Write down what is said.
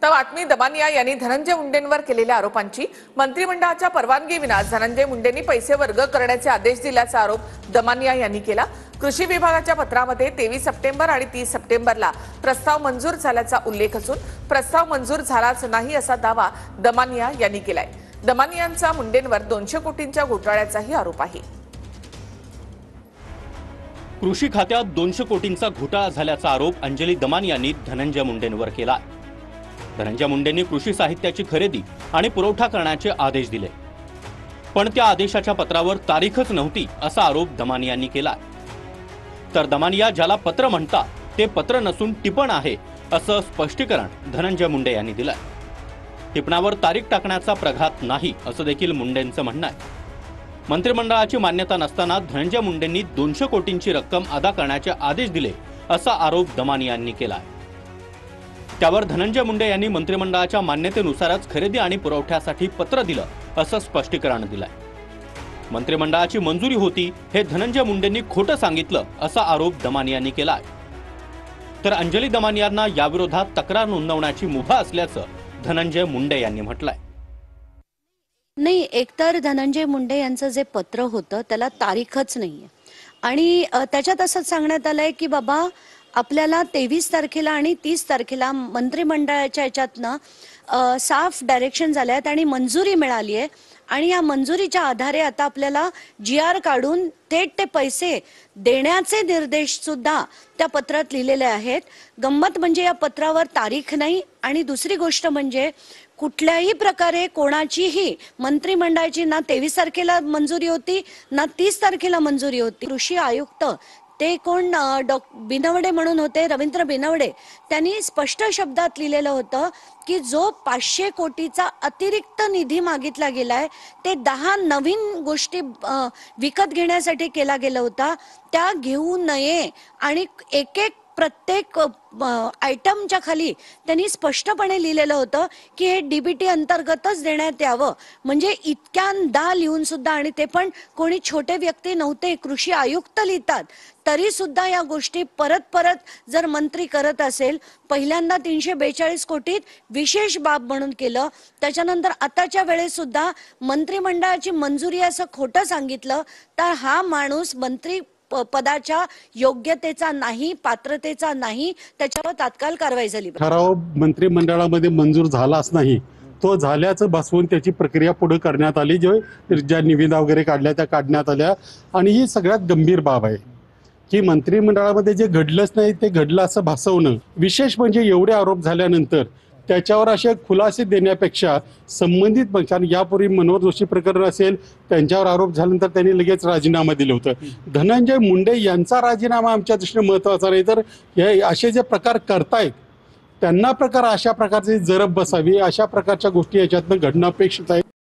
तर बातमी दमानिया यांनी धनंजय मुंडेंवर केलेल्या आरोपांची मंत्रिमंडळाच्या परवानगीविना धनंजय मुंडेंनी पैसे वर्ग करण्याचे आदेश दिल्याचा आरोप दमानिया यांनी केला। कृषी विभागाच्या पत्रामध्ये 23 सप्टेंबर आणि 30 सप्टेंबरला प्रस्ताव मंजूर झाल्याचा उल्लेख असून प्रस्ताव मंजूर झालाच नाही असा दावा दमानिया यांनी केलाय। दमानियांचा मुंडेंवर 200 कोटींच्या घोटाळ्याचाही आरोप आहे। कृषी खात्यात 200 कोटींचा घोटाळा झाल्याचा आरोप अंजली दमानिया यांनी धनंजय मुंडेंवर केला। धनंजय मुंडेंनी कृषी साहित्याची खरेदी आणि पुरवठा करण्याचे आदेश दिले, पण त्या आदेशाच्या पत्रावर तारीखच नव्हती असा आरोप दमानिया यांनी केला। तर दमानिया ज्याला पत्र म्हणतात ते पत्र नसून टिपण आहे असं स्पष्टीकरण धनंजय मुंडे यांनी दिलं। टिपणावर तारीख टाकण्याचा प्रघात नाही असं देखील मुंडेंचं म्हणणं आहे। मंत्रिमंडळाची मान्यता नसताना धनंजय मुंडेंनी 200 कोटींची रक्कम अदा करण्याचे आदेश दिले असा आरोप दमानिया यांनी केला। त्यावर धनंजय मुंडे यांनी मंत्रिमंडळाच्या मान्यतेनुसारच खरेदी आणि पुरवठ्यासाठी पत्र दिलं असं स्पष्टीकरण दिलंय। मंत्रिमंडळाची मंजुरी होती हे धनंजय मुंडेंनी खोटं सांगितलं असा आरोप दमानिया यांनी केलाय। तर अंजली दमानियांना याविरोधात तक्रार नोंदवण्याची मुभा असल्याचं धनंजय मुंडे यांनी म्हटलंय। नाही, एकतर धनंजय मुंडे यांचं जे पत्र होतं त्याला तारीखच नाहीये आणि त्याच्यात असंच सांगण्यात आलंय की बाबा आपल्याला 23 तारखेला आणि 30 तारखेला मंत्रिमंडळाच्या याच्यातनं साफ डायरेक्शन झाले आहेत आणि मंजुरी मिळाली आहे आणि या मंजुरीच्या आधारे आता आपल्याला GR काढून थेट ते पैसे देण्याचे निर्देश सुद्धा त्या पत्रात लिहिलेले आहेत। गंमत म्हणजे या पत्रावर तारीख नाही आणि दुसरी गोष्ट म्हणजे कुठल्याही प्रकारे कोणाचीही मंत्रिमंडळाची ना 23 तारखेला मंजुरी होती ना 30 तारखेला मंजुरी होती। कृषी आयुक्त ते कोण बिनवडे म्हणून होते, रवींद्र बिनवडे, त्यांनी स्पष्ट शब्दात लिहिलेलं होतं की जो 500 कोटीचा अतिरिक्त निधी मागितला गेलाय ते 10 नवीन गोष्टी विकत घेण्यासाठी केला गेला होता, त्या घेऊ नये आणि एक प्रत्येक आयटमच्या खाली त्यांनी स्पष्टपणे लिहिलेलं होतं की हे DBT अंतर्गतच देण्यात यावं। म्हणजे इतक्यांदा लिहून सुद्धा आणि ते पण कोणी छोटे व्यक्ती नव्हते, कृषी आयुक्त लिहितात तरी सुद्धा या गोष्टी परत परत जर मंत्री करत असेल, पहिल्यांदा 342 कोटीत विशेष बाब म्हणून केलं, त्याच्यानंतर आताच्या वेळेस सुद्धा मंत्रिमंडळाची मंजुरी असं खोटं सांगितलं, तर हा माणूस मंत्री पदाच्या योग्यतेचा नाही, पात्रतेचा नाही, त्याच्यावर तात्काळ कारवाई झाली। ठराव मंत्रिमंडळामध्ये मंजूर झालाच नाही, तो झाल्याचं भासवून त्याची प्रक्रिया पुढे करण्यात आली, ज्या निविदा वगैरे काढल्या त्या काढण्यात आल्या आणि ही सगळ्यात गंभीर बाब आहे की मंत्रिमंडळामध्ये जे घडलंच नाही ते घडलं असं भासवणं। विशेष म्हणजे एवढे आरोप झाल्यानंतर त्याच्यावर असे खुलासे देण्यापेक्षा संबंधित पक्षाने, यापूर्वी मनोहर जोशी प्रकरण असेल त्यांच्यावर आरोप झाल्यानंतर त्यांनी लगेच राजीनामा दिलं होतं। धनंजय मुंडे यांचा राजीनामा आमच्या दृष्टीने महत्त्वाचा नाही, तर हे असे जे प्रकार करतायत त्यांना अशा प्रकारची जरब बसावी, अशा प्रकारच्या गोष्टी याच्यातनं घडणं अपेक्षित आहे।